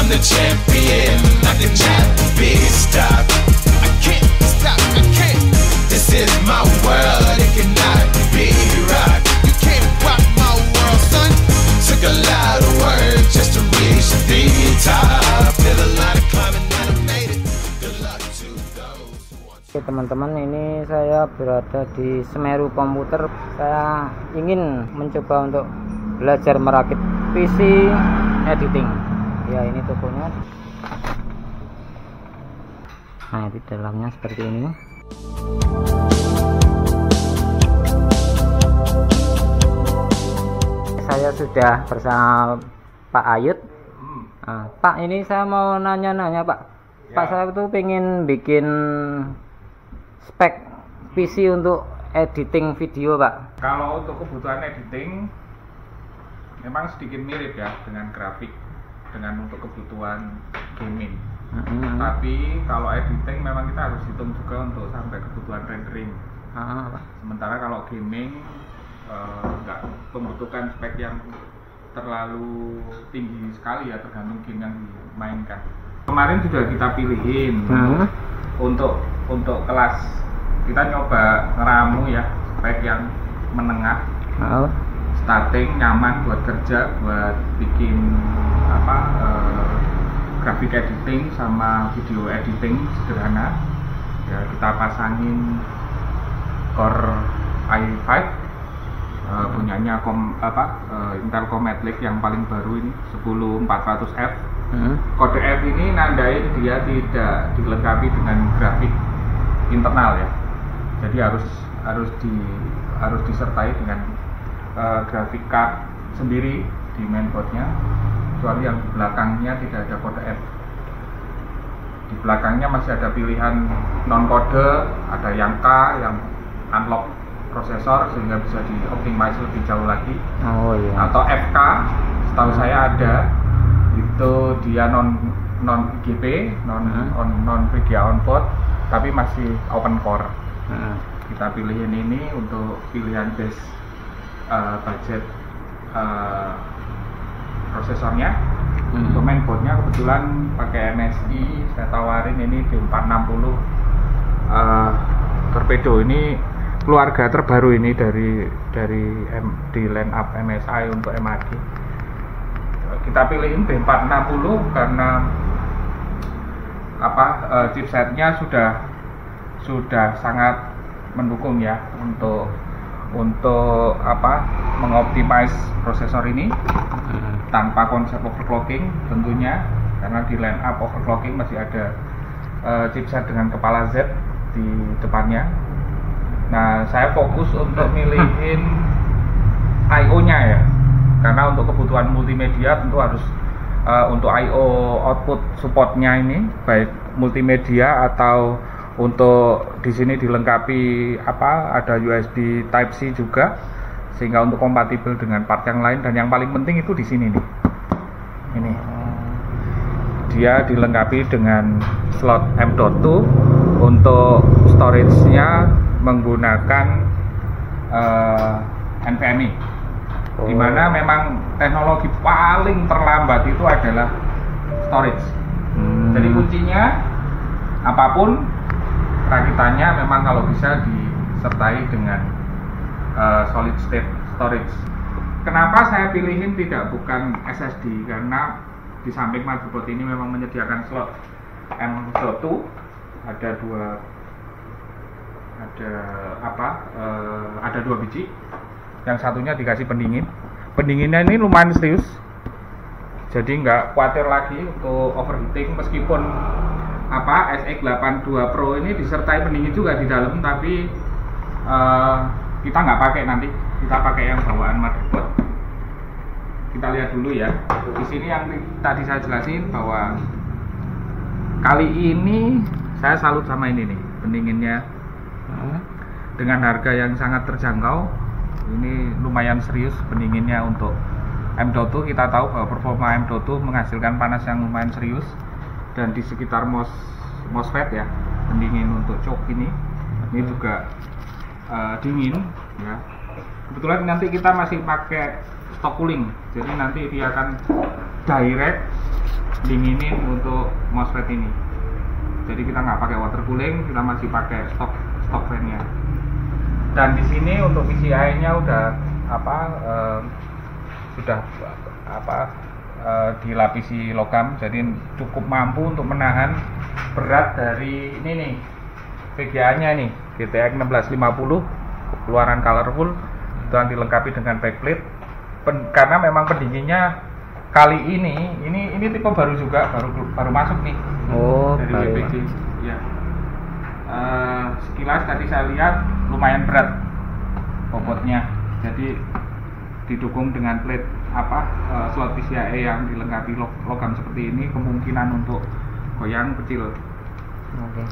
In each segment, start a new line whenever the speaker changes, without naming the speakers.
I'm the champion, I cannot be stopped. I can't stop, I can't. This is my world, it cannot be rocked. You can't rock my world, son. Took a lot of work just to reach the top. Did a lot of climbing and I made it. Good luck to those who want to.
Oke teman-teman, ini saya berada di Semeru Komputer. Saya ingin mencoba untuk belajar merakit PC editing. Ya, ini tokonya. Nah, di dalamnya seperti ini. Saya sudah bersama Pak Ayut. Nah, Pak, ini saya mau nanya-nanya Pak. Ya. Pak, saya tuh pengen bikin spek PC untuk editing video Pak.
Kalau untuk kebutuhan editing memang sedikit mirip ya dengan grafik, dengan untuk kebutuhan gaming. Tapi kalau editing memang kita harus hitung juga untuk sampai kebutuhan rendering. Sementara kalau gaming nggak membutuhkan spek yang terlalu tinggi sekali ya, tergantung game yang dimainkan. Kemarin sudah kita pilihin untuk kelas, kita nyoba ngeramu ya spek yang menengah, starting nyaman buat kerja, buat bikin grafik editing sama video editing sederhana ya. Kita pasangin core i5 punyanya Intel Comet Lake yang paling baru ini 10400F. Kode F ini nandain dia tidak dilengkapi dengan grafik internal ya, jadi harus disertai dengan grafik card sendiri di mainboardnya, kecuali yang di belakangnya tidak ada kode F. Di belakangnya masih ada pilihan non kode, ada yang K, yang unlock prosesor sehingga bisa dioptimize lebih jauh lagi. Atau FK, setahu saya ada, itu dia non VGP, non VGA on board, tapi masih open core. Kita pilihin ini untuk pilihan base budget prosesornya. Untuk mainboardnya kebetulan pakai MSI, saya tawarin ini di 460 Torpedo. Ini keluarga terbaru ini di line up MSI untuk MAG. Kita pilihin B460 karena chipsetnya sudah sangat mendukung ya untuk mengoptimize prosesor ini tanpa konsep overclocking tentunya, karena di line up overclocking masih ada chipset dengan kepala Z di depannya. Nah, saya fokus untuk milihin I/O-nya ya, karena untuk kebutuhan multimedia tentu harus untuk I/O output supportnya ini baik multimedia atau untuk di sini dilengkapi ada USB Type C juga, sehingga untuk kompatibel dengan part yang lain. Dan yang paling penting itu di sini nih, ini dia dilengkapi dengan slot M.2 untuk storage-nya menggunakan NVMe, dimana memang teknologi paling terlambat itu adalah storage. Jadi kuncinya apapun rakitannya memang kalau bisa disertai dengan solid state storage. Kenapa saya pilihin bukan SSD? Karena di samping motherboard ini memang menyediakan slot M.2, ada dua biji. Yang satunya dikasih pendingin. Pendinginnya ini lumayan serius, jadi nggak khawatir lagi untuk overheating. Meskipun SX82 Pro ini disertai pendingin juga di dalam, tapi kita nggak pakai, nanti kita pakai yang bawaan motherboard. Kita lihat dulu ya. Di sini yang tadi saya jelasin bahwa kali ini saya salut sama ini nih, pendinginnya dengan harga yang sangat terjangkau. Ini lumayan serius pendinginnya untuk M.2. Kita tahu bahwa performa M.2 menghasilkan panas yang lumayan serius, dan di sekitar MOSFET ya, pendingin untuk choke ini juga dingin ya. Kebetulan nanti kita masih pakai stock cooling, jadi nanti dia akan direct dinginin untuk MOSFET ini. Jadi kita nggak pakai water cooling, kita masih pakai stok fan-nya. Dan di sini untuk PCI-nya udah dilapisi logam, jadi cukup mampu untuk menahan berat dari ini nih VGA-nya nih GTX 1650 keluaran colorful, dan dilengkapi dengan backplate. Karena memang pendinginnya kali ini tipe baru juga, baru masuk nih.
Oh,
dari
baru.
WPG. Ya. Sekilas tadi saya lihat lumayan berat bobotnya. Jadi didukung dengan plate slot PCIe yang dilengkapi logam seperti ini, kemungkinan untuk goyang kecil.
Oke.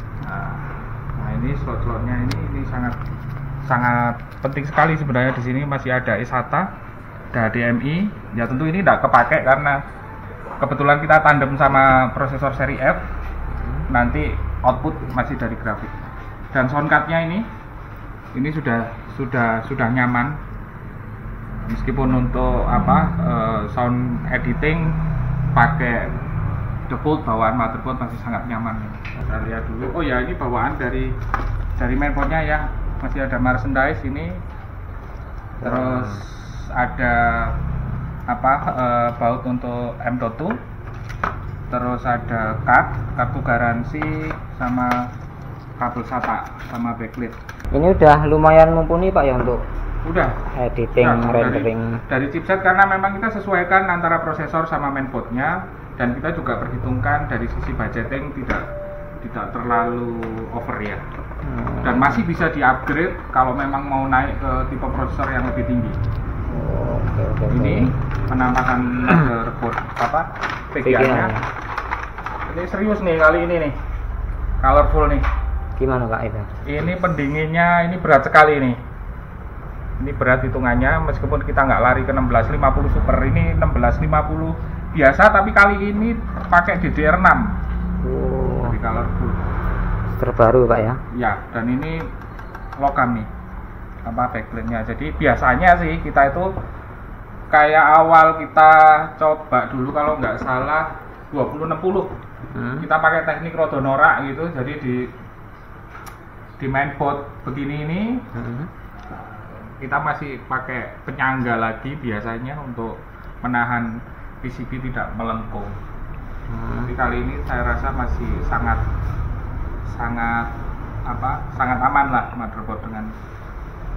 Nah ini slot-slotnya ini sangat penting sekali sebenarnya. Di sini masih ada SATA, ada HDMI. Ya tentu ini tidak kepake karena kebetulan kita tandem sama prosesor seri F. Nanti output masih dari grafik. Dan soundcardnya ini sudah nyaman. Meskipun untuk sound editing pakai default bawaan motherboard masih sangat nyaman. Kita lihat dulu. Oh ya, ini bawaan dari mainboardnya ya, masih ada merchandise ini. Terus ada baut untuk M.2, terus ada kartu garansi sama kabel SATA sama backlit.
Ini udah lumayan mumpuni Pak ya untuk
Udah
editing, rendering.
dari chipset, karena memang kita sesuaikan antara prosesor sama mainboardnya, dan kita juga perhitungkan dari sisi budgeting tidak terlalu over ya. Dan masih bisa di-upgrade kalau memang mau naik ke tipe prosesor yang lebih tinggi.
Oke.
Ini penampakan motherboard VGA-nya. Ini serius nih kali ini nih. Colorful nih.
Gimana Pak itu?
Ini pendinginnya ini berat sekali nih. Ini berat hitungannya, meskipun kita nggak lari ke 1650 Super, ini 1650 biasa, tapi kali ini pakai DDR6.
Oh,
Dari colorful.
terbaru Pak ya?
Ya, dan ini logam nih backplate-nya. Jadi biasanya sih kita itu kayak awal kita coba dulu kalau nggak salah 2060 kita pakai teknik rodo norak gitu. Jadi di mainboard begini ini kita masih pakai penyangga lagi biasanya untuk menahan PCB tidak melengkung. Tapi kali ini saya rasa masih sangat aman lah motherboard, dengan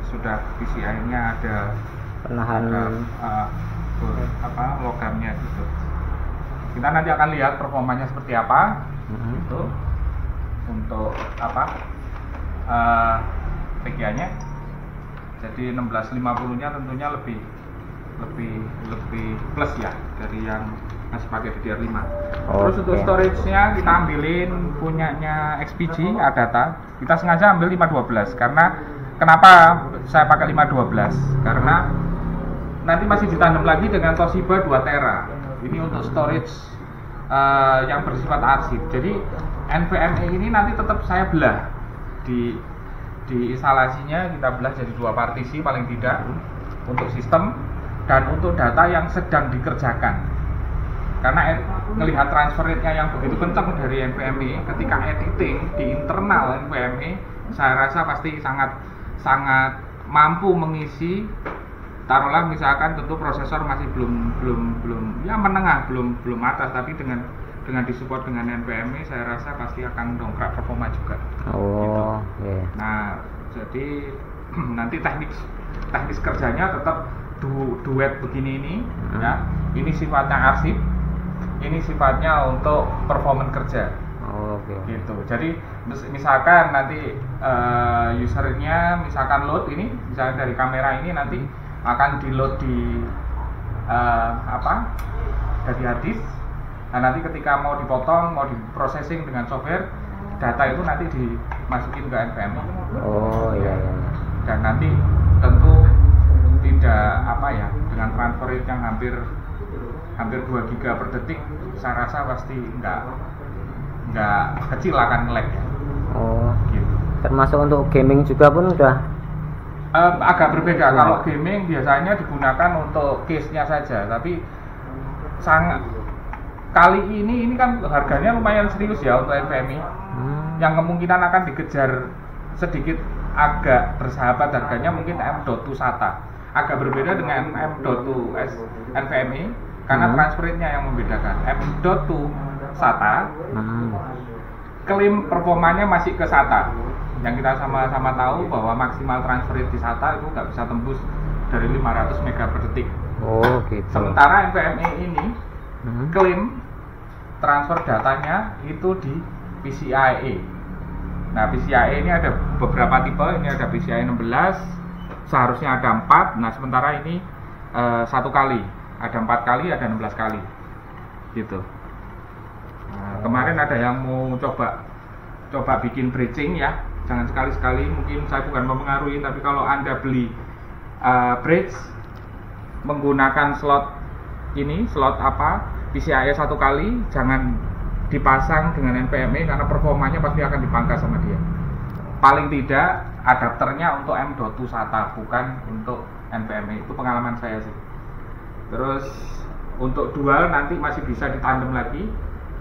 sudah PCI-nya ada
Penahan
logamnya gitu. Kita nanti akan lihat performanya seperti apa gitu untuk VGA-nya. Jadi 1650-nya tentunya lebih plus ya dari yang masih pakai DDR5. Terus untuk storage-nya kita ambilin punyanya XPG Adata. Kita sengaja ambil 512 karena kenapa saya pakai 512? Karena nanti masih ditandem lagi dengan Toshiba 2 Tera. Ini untuk storage yang bersifat arsip. Jadi NVMe ini nanti tetap saya belah di instalasinya, kita belah jadi 2 partisi paling tidak untuk sistem dan untuk data yang sedang dikerjakan. Karena melihat transfer rate-nya yang begitu kencang dari NVMe, ketika editing di internal NVMe, saya rasa pasti sangat mampu mengisi. Taruhlah misalkan tentu prosesor masih belum ya menengah, belum atas, tapi dengan disupport dengan NVMe saya rasa pasti akan dongkrak performa juga.
Oh,
gitu. Nah, jadi nanti teknis kerjanya tetap duet begini ini ya. Ini sifatnya arsip, ini sifatnya untuk performance kerja. Gitu. Jadi misalkan nanti usernya misalkan load ini, misalkan dari kamera ini nanti akan di load di dari hard disk. Nah, nanti ketika mau dipotong, mau diprocessing dengan software, data itu nanti dimasukin ke NVMe.
Oh iya.
Dan nanti tentu tidak dengan transfer rate yang hampir 2 GB per detik, saya rasa pasti nggak kecil akan nge-lag ya.
Oh.
Gitu.
Termasuk untuk gaming juga pun udah
agak berbeda. Kalau gaming biasanya digunakan untuk case-nya saja, tapi kali ini kan harganya lumayan serius ya untuk NVMe. Yang kemungkinan akan dikejar sedikit agak bersahabat harganya mungkin M.2 SATA. Agak berbeda dengan M.2 NVMe karena transfer rate-nya yang membedakan. M.2 SATA klaim performanya masih ke SATA. Yang kita sama-sama tahu bahwa maksimal transfer rate di SATA itu nggak bisa tembus dari 500 MB per detik.
Oh gitu.
Sementara NVMe ini klaim transfer datanya itu di PCIe. Nah, PCIe ini ada beberapa tipe. Ini ada PCIe 16, seharusnya ada 4. Nah, sementara ini 1 kali, ada 4 kali, ada 16 kali, gitu. Nah, kemarin ada yang mau coba bikin bridging ya. Jangan sekali-sekali, mungkin saya bukan mempengaruhi, tapi kalau Anda beli bridge menggunakan slot PCIe 1 kali, jangan dipasang dengan NVMe karena performanya pasti akan dipangkas sama dia. Paling tidak adapternya untuk M.2 SATA, bukan untuk NVMe. Itu pengalaman saya sih. Terus untuk dual nanti masih bisa ditandem lagi.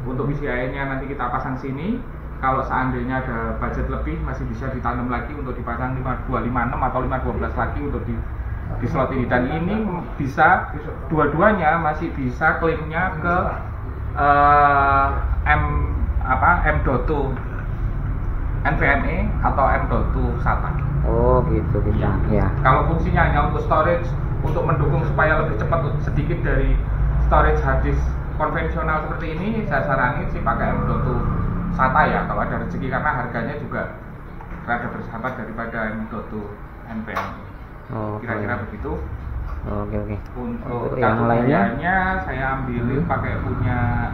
Untuk PCIe-nya nanti kita pasang sini. Kalau seandainya ada budget lebih masih bisa ditandem lagi untuk dipasang 5256 atau 512 lagi untuk di slot ini. Dan ini bisa dua-duanya masih bisa klaimnya ke M.2 NVMe atau M.2 SATA.
Oh gitu bisa. Ya.
Kalau fungsinya hanya untuk storage, untuk mendukung supaya lebih cepat sedikit dari storage hard disk konvensional seperti ini, saya saranin sih pakai M.2 SATA ya kalau ada rezeki, karena harganya juga rada bersahabat daripada M.2 NVMe.
Oh,
Kira-kira begitu.
Oke.
Untuk
yang lainnya
saya ambilin pakai punya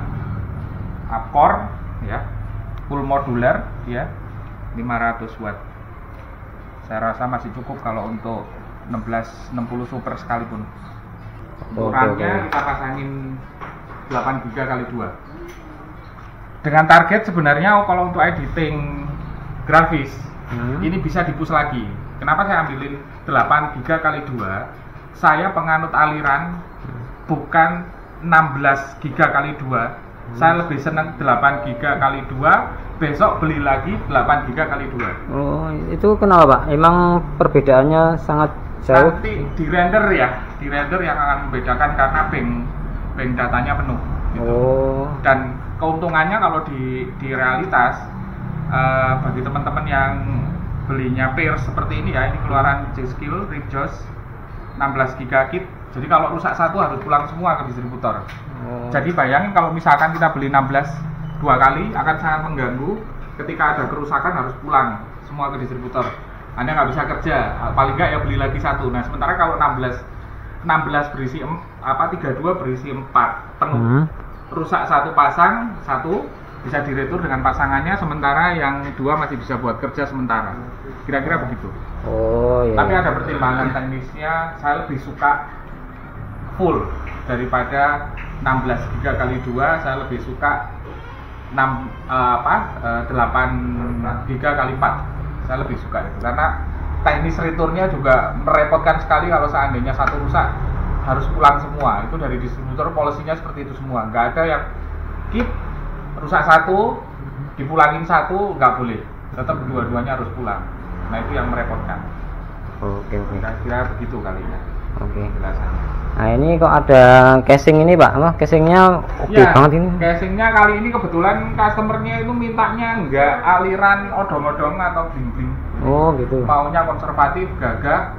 Core ya, full modular ya, 500 watt. Saya rasa masih cukup kalau untuk 1660 super sekalipun. Untuk RAM-nya kita pasangin 8 GB kali 2. Dengan target sebenarnya kalau untuk editing grafis ini bisa dipus lagi. Kenapa saya ambilin 8 GB kali 2? Saya penganut aliran bukan 16 GB kali 2. Saya lebih senang 8 GB kali 2. Besok beli lagi 8 GB kali 2.
Oh, itu kenapa Pak? Emang perbedaannya sangat jauh?
Nanti di render yang akan membedakan karena bank datanya penuh gitu.
Oh.
Dan keuntungannya kalau di realitas bagi teman-teman yang belinya pairs seperti ini ya, ini keluaran G-Skill Ripjos 16 GB kit. Jadi kalau rusak satu harus pulang semua ke distributor. Jadi bayangin kalau misalkan kita beli 16 2 kali akan sangat mengganggu. Ketika ada kerusakan harus pulang semua ke distributor. Anda nggak bisa kerja, paling nggak ya beli lagi satu. Nah sementara kalau 16 berisi 32 berisi 4 penuh. Rusak satu pasang, satu bisa diretur dengan pasangannya, sementara yang 2 masih bisa buat kerja sementara. Kira-kira begitu.
Oh iya.
Tapi ada pertimbangan teknisnya, saya lebih suka full daripada 16 GB kali 2. Saya lebih suka 8 GB kali 4. Saya lebih suka itu karena teknis returnnya juga merepotkan sekali. Kalau seandainya satu rusak harus pulang semua. Itu dari distributor polisinya seperti itu semua. Nggak ada yang keep rusak satu dipulangin satu, nggak boleh. Tetap dua-duanya harus pulang. Nah itu yang merepotkan.
Oke.
Kira-kira begitu kali ya.
Oke.
Penjelasannya.
Nah ini kok ada casing ini Pak? Casingnya oke banget ini.
Casingnya kali ini kebetulan customernya itu mintanya nggak aliran odong-odong atau bling-bling.
Oh gitu.
Maunya konservatif, gagah,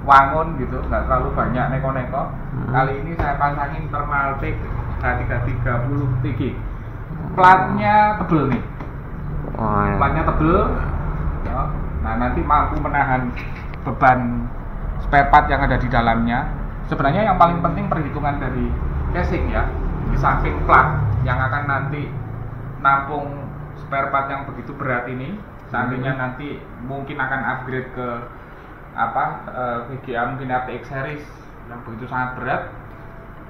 wangun gitu, nggak terlalu banyak neko-neko. Kali ini saya pasangin Thermaltake H330 TG. Platnya tebel nih. Platnya tebel. Nah nanti mampu menahan beban spare part yang ada di dalamnya. Sebenarnya yang paling penting perhitungan dari casing ya, di samping plat yang akan nanti nampung spare part yang begitu berat ini. Seandainya nanti mungkin akan upgrade ke VGA mungkin RTX series yang begitu sangat berat,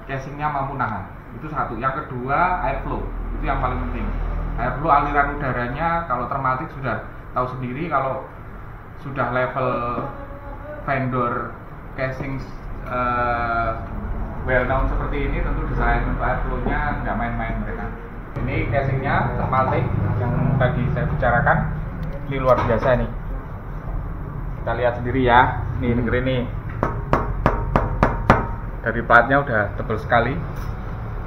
casingnya mampu nahan. Itu satu. Yang kedua airflow, itu yang paling penting. Airflow, aliran udaranya kalau Thermaltake sudah tahu sendiri, kalau sudah level vendor casing well known seperti ini, tentu desain untuk airflow-nya nggak main-main mereka. Ini casingnya Thermaltake yang tadi saya bicarakan, ini luar biasa nih. Kita lihat sendiri ya, nih dengerin nih. Dari platnya udah tebal sekali.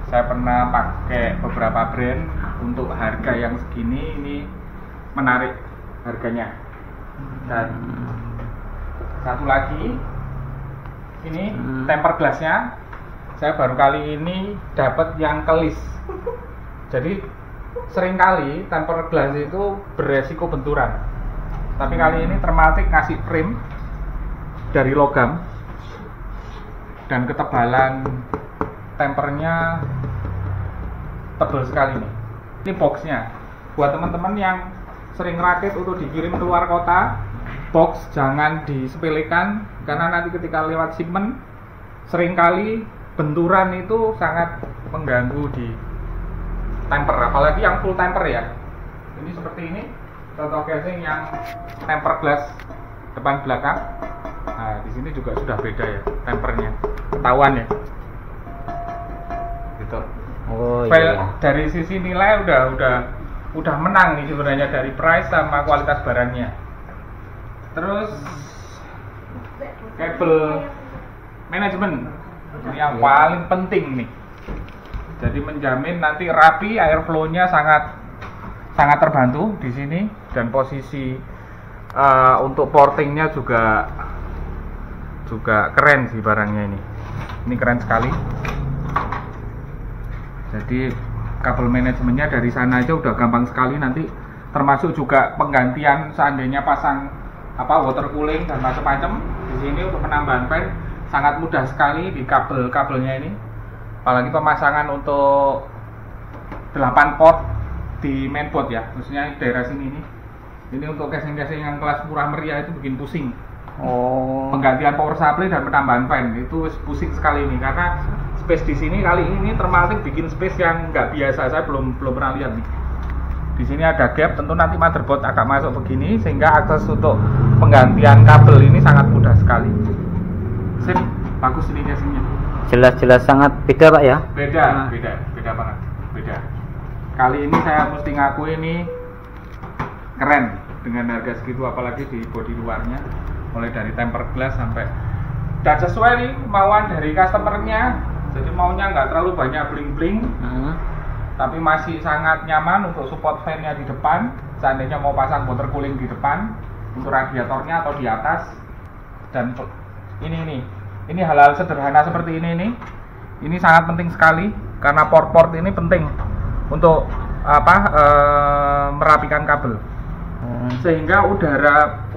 Saya pernah pakai beberapa brand, untuk harga yang segini ini menarik harganya. Dan satu lagi, ini temper glassnya saya baru kali ini dapat yang kelis. Jadi seringkali temper glass itu beresiko benturan, tapi kali ini Thermaltake ngasih frame dari logam dan ketebalan tempernya tebal sekali nih. Ini boxnya buat teman-teman yang sering rakit untuk dikirim keluar kota, box jangan disepelekan, karena nanti ketika lewat shipment seringkali benturan itu sangat mengganggu di temper, apalagi yang full temper ya. Ini seperti ini contoh casing yang temper glass depan belakang. Nah, di sini juga sudah beda ya tempernya, ketahuan ya. Gitu.
Oh
File
iya.
dari sisi nilai udah menang nih sebenarnya dari price sama kualitas barangnya. Terus kabel manajemen ini yang paling penting nih. Jadi menjamin nanti rapi, airflow-nya sangat terbantu di sini, dan posisi untuk portingnya juga keren sih barangnya ini. Ini keren sekali. Jadi kabel manajemennya dari sana aja udah gampang sekali nanti, termasuk juga penggantian seandainya pasang water cooling dan macam-macam di sini untuk penambahan fan sangat mudah sekali di kabelnya ini. Apalagi pemasangan untuk 8 port di mainboard ya, khususnya daerah sini nih. Ini untuk casing-casing yang kelas murah meriah itu bikin pusing.
Oh.
Penggantian power supply dan penambahan fan itu pusing sekali nih, karena space di sini kali ini Thermaltake bikin space yang nggak biasa, saya belum pernah lihat nih. Di sini ada gap, tentu nanti motherboard agak masuk begini sehingga akses untuk penggantian kabel ini sangat mudah sekali. Sip, bagus ini casingnya.
Jelas-jelas sangat beda Pak ya.
Beda banget, beda. Kali ini saya mesti ngaku ini keren dengan harga segitu, apalagi di bodi luarnya, mulai dari temper glass sampai dan sesuai nih kemauan dari customernya. Jadi maunya nggak terlalu banyak bling-bling, tapi masih sangat nyaman untuk support fan-nya di depan. Seandainya mau pasang water cooling di depan untuk radiatornya atau di atas. Dan ini hal-hal sederhana seperti ini sangat penting sekali, karena port-port ini penting untuk merapikan kabel, sehingga udara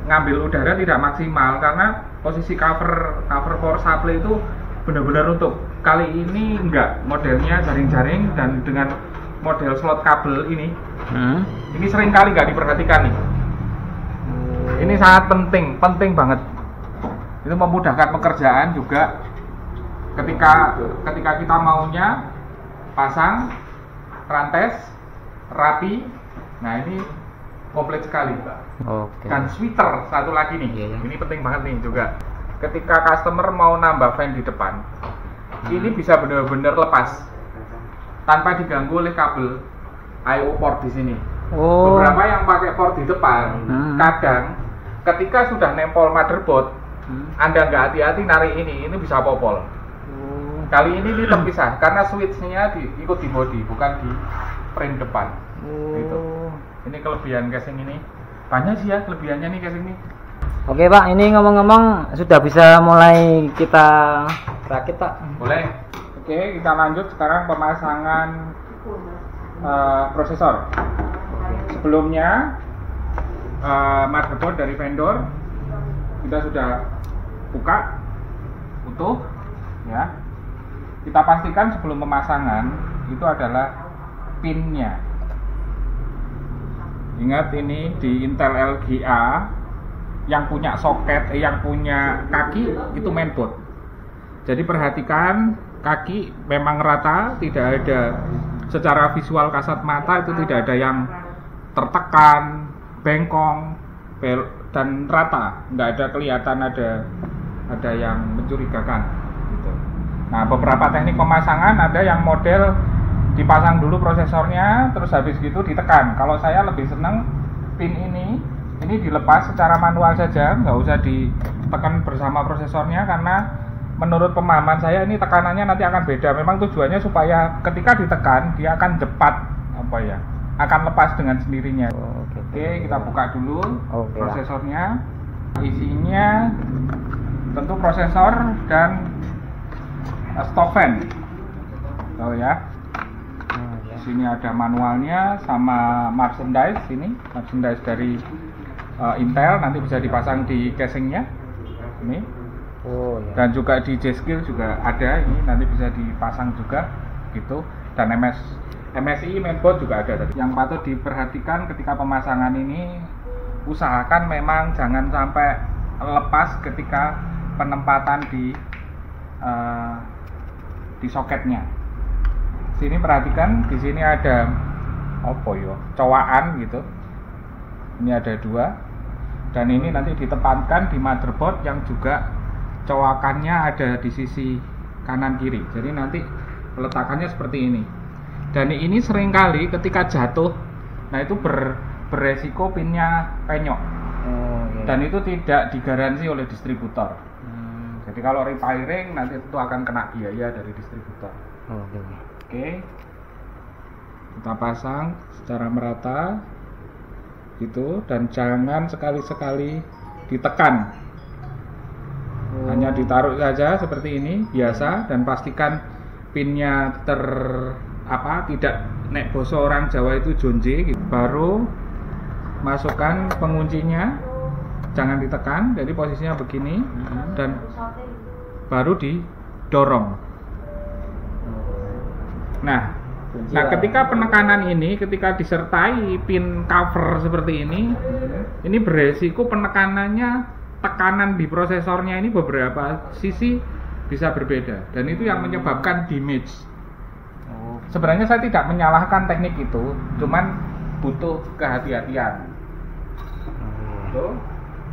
ngambil udara tidak maksimal, karena posisi cover power supply itu benar-benar untuk kali ini enggak, modelnya jaring-jaring, dan dengan model slot kabel ini sering kali nggak diperhatikan nih. Ini sangat penting banget. Itu memudahkan pekerjaan juga ketika kita maunya pasang rantes rapi. Nah, ini komplit sekali.
Oke.
Dan sweater satu lagi nih.
Iya.
Ini penting banget nih juga. Ketika customer mau nambah fan di depan, ini bisa benar-benar lepas tanpa diganggu oleh kabel I/O port di sini.
Oh.
Beberapa yang pakai port di depan, kadang ketika sudah nempel motherboard, Anda nggak hati-hati narik ini bisa popol. Kali ini terpisah karena switch-nya ikut di body, bukan di frame depan. Gitu. Ini kelebihan casing ini. Banyak sih ya kelebihannya nih casing ini.
Oke Pak, ini ngomong-ngomong sudah bisa mulai kita rakit Pak?
Boleh. Oke, kita lanjut sekarang pemasangan prosesor. Sebelumnya motherboard dari vendor kita sudah buka utuh ya. Kita pastikan sebelum pemasangan itu adalah pinnya. Ingat, ini di Intel LGA yang punya soket, yang punya kaki itu mainboard. Jadi perhatikan kaki memang rata, tidak ada secara visual kasat mata itu tidak ada yang tertekan, bengkong, dan rata, nggak ada kelihatan ada ada yang mencurigakan gitu. Nah, beberapa teknik pemasangan ada yang model dipasang dulu prosesornya, terus habis gitu ditekan. Kalau saya lebih seneng pin ini dilepas secara manual saja, nggak usah ditekan bersama prosesornya, karena menurut pemahaman saya ini tekanannya nanti akan beda. Memang tujuannya supaya ketika ditekan dia akan cepat akan lepas dengan sendirinya. Oke, kita buka dulu prosesornya. Isinya tentu prosesor dan stop fan. Tahu ya. Di sini ada manualnya sama merchandise dari Intel, nanti bisa dipasang di casingnya ini. Dan juga di J-Skill juga ada, ini nanti bisa dipasang juga gitu. Dan MSI mainboard juga ada tadi. Yang patut diperhatikan ketika pemasangan ini, usahakan memang jangan sampai lepas ketika penempatan di soketnya. Sini perhatikan, di sini ada cowaan gitu. Ini ada 2. Dan ini nanti ditempatkan di motherboard yang juga cowakannya ada di sisi kanan kiri. Jadi nanti peletakannya seperti ini. Dan ini seringkali ketika jatuh, nah itu beresiko pinnya penyok. Dan itu tidak digaransi oleh distributor. Jadi kalau repairing nanti itu akan kena biaya dari distributor. Oke, kita pasang secara merata gitu, dan jangan sekali-sekali ditekan. Hanya ditaruh saja seperti ini biasa, dan pastikan pinnya tidak nek boso orang Jawa itu jonje gitu. Baru masukkan penguncinya, jangan ditekan, jadi posisinya begini, dan baru didorong. Nah, ketika penekanan ini, ketika disertai pin cover seperti ini beresiko penekanannya, tekanan di prosesornya ini beberapa sisi bisa berbeda, dan itu yang menyebabkan damage. Sebenarnya saya tidak menyalahkan teknik itu, cuman butuh kehati-hatian.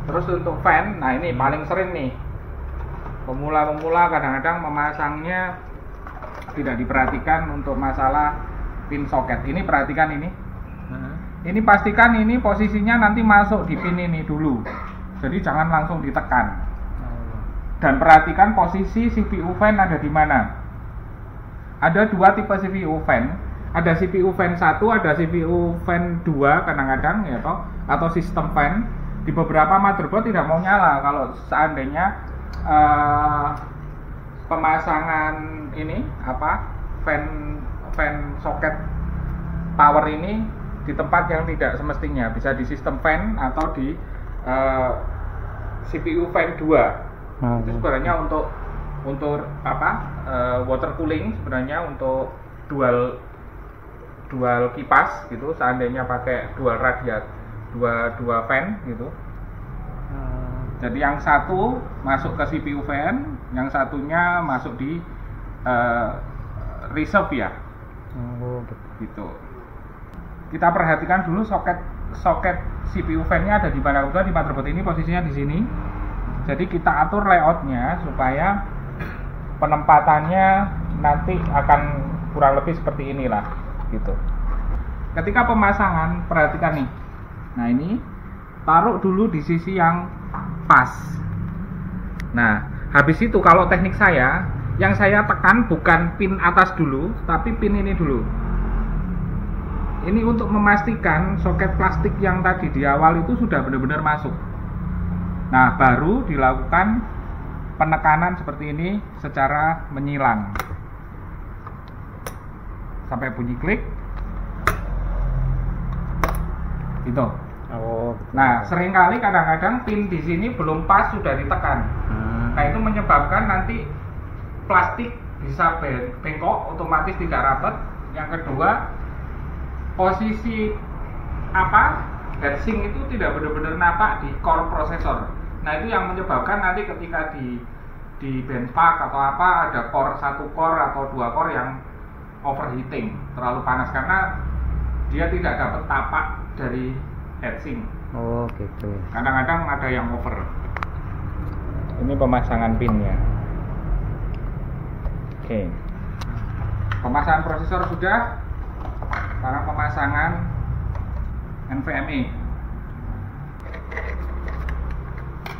Terus untuk fan, nah ini paling sering nih, pemula-pemula kadang-kadang memasangnya tidak diperhatikan untuk masalah pin soket. Ini perhatikan ini. Ini pastikan ini posisinya nanti masuk di pin ini dulu. Jadi jangan langsung ditekan. Dan perhatikan posisi CPU fan ada di mana. Ada 2 tipe CPU fan. Ada CPU fan 1, ada CPU fan 2 kadang-kadang ya toh, atau sistem fan. Di beberapa motherboard tidak mau nyala kalau seandainya pemasangan ini fan soket power ini di tempat yang tidak semestinya, bisa di sistem fan atau di CPU fan 2. Itu sebenarnya untuk water cooling, sebenarnya untuk dual kipas gitu, seandainya pakai dual radiator, dua fan gitu. Jadi yang satu masuk ke CPU fan, yang satunya masuk di reserve ya. Gitu. Kita perhatikan dulu soket CPU fan-nya ada di mana. Udah di motherboard ini posisinya di sini. Jadi kita atur layoutnya supaya penempatannya nanti akan kurang lebih seperti inilah gitu. Ketika pemasangan perhatikan nih. Nah ini taruh dulu di sisi yang pas. Nah, habis itu kalau teknik saya, yang saya tekan bukan pin atas dulu, tapi pin ini dulu. Ini untuk memastikan soket plastik yang tadi di awal itu sudah benar-benar masuk. Nah, baru dilakukan penekanan seperti ini secara menyilang. Sampai bunyi klik. Itu. Nah, seringkali kadang-kadang pin di sini belum pas sudah ditekan. Nah, itu menyebabkan nanti plastik bisa bengkok, otomatis tidak rapat. Yang kedua, posisi heatsink itu tidak benar-benar napak di core prosesor. Nah, itu yang menyebabkan nanti ketika di benchmark atau ada core 1 core atau 2 core yang overheating, terlalu panas karena dia tidak dapat tapak dari heatsink.
Gitu.
Kadang-kadang ada yang over. Ini pemasangan pinnya. Oke. Pemasangan prosesor sudah. Sekarang pemasangan NVMe.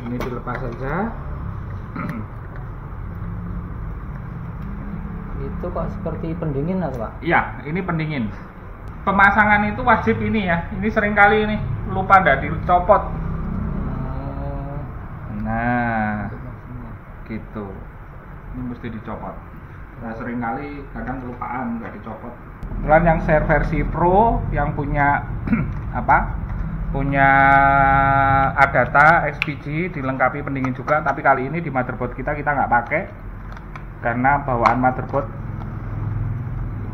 Ini dilepas saja.
Itu kok seperti pendingin atau Pak?
Iya, ini pendingin. Pemasangan itu wajib ini ya. Ini seringkali ini lupa ndak dicopot. Nah, gitu. Ini mesti dicopot. Nah, seringkali kadang kelupaan nggak dicopot. Kemudian yang share versi Pro yang punya punya ADATA XPG dilengkapi pendingin juga, tapi kali ini di motherboard kita nggak pakai karena bawaan motherboard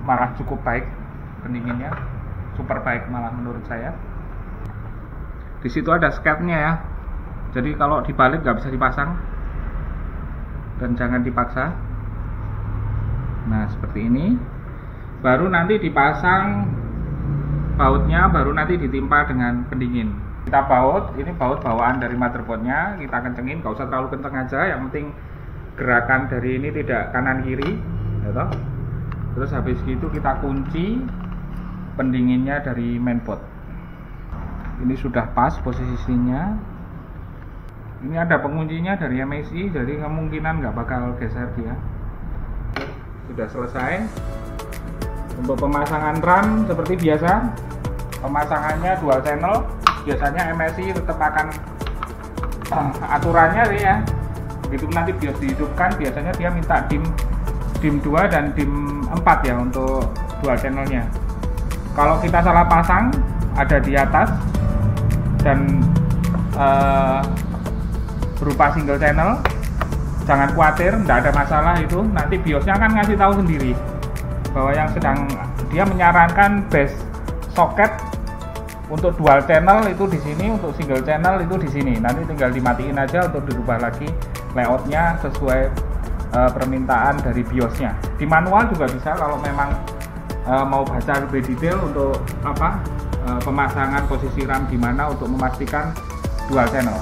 malah cukup baik pendinginnya, super baik malah menurut saya. Di situ ada sketnya ya, jadi kalau dibalik nggak bisa dipasang dan jangan dipaksa. Nah seperti ini, baru nanti dipasang bautnya, baru nanti ditimpa dengan pendingin. Kita baut, ini baut bawaan dari motherboardnya, kita kencengin, nggak usah terlalu kenceng aja, yang penting gerakan dari ini tidak kanan kiri, gitu. Terus habis itu kita kunci pendinginnya dari mainboard. Ini sudah pas posisinya. Ini ada penguncinya dari MSI, jadi kemungkinan nggak bakal geser dia. Sudah selesai. Untuk pemasangan RAM seperti biasa, pemasangannya dual channel. Biasanya MSI tetap akan aturannya ya. Begitu nanti BIOS dihidupkan, biasanya dia minta DIMM 2 dan DIMM 4 ya untuk dual channelnya. Kalau kita salah pasang, ada di atas dan berupa single channel, jangan khawatir, tidak ada masalah itu. Nanti BIOSnya akan ngasih tahu sendiri bahwa yang sedang dia menyarankan base socket untuk dual channel itu di sini, untuk single channel itu di sini. Nanti tinggal dimatiin aja untuk dirubah lagi layoutnya sesuai permintaan dari BIOSnya. Di manual juga bisa kalau memang mau baca lebih detail untuk pemasangan posisi RAM di mana untuk memastikan dual channel.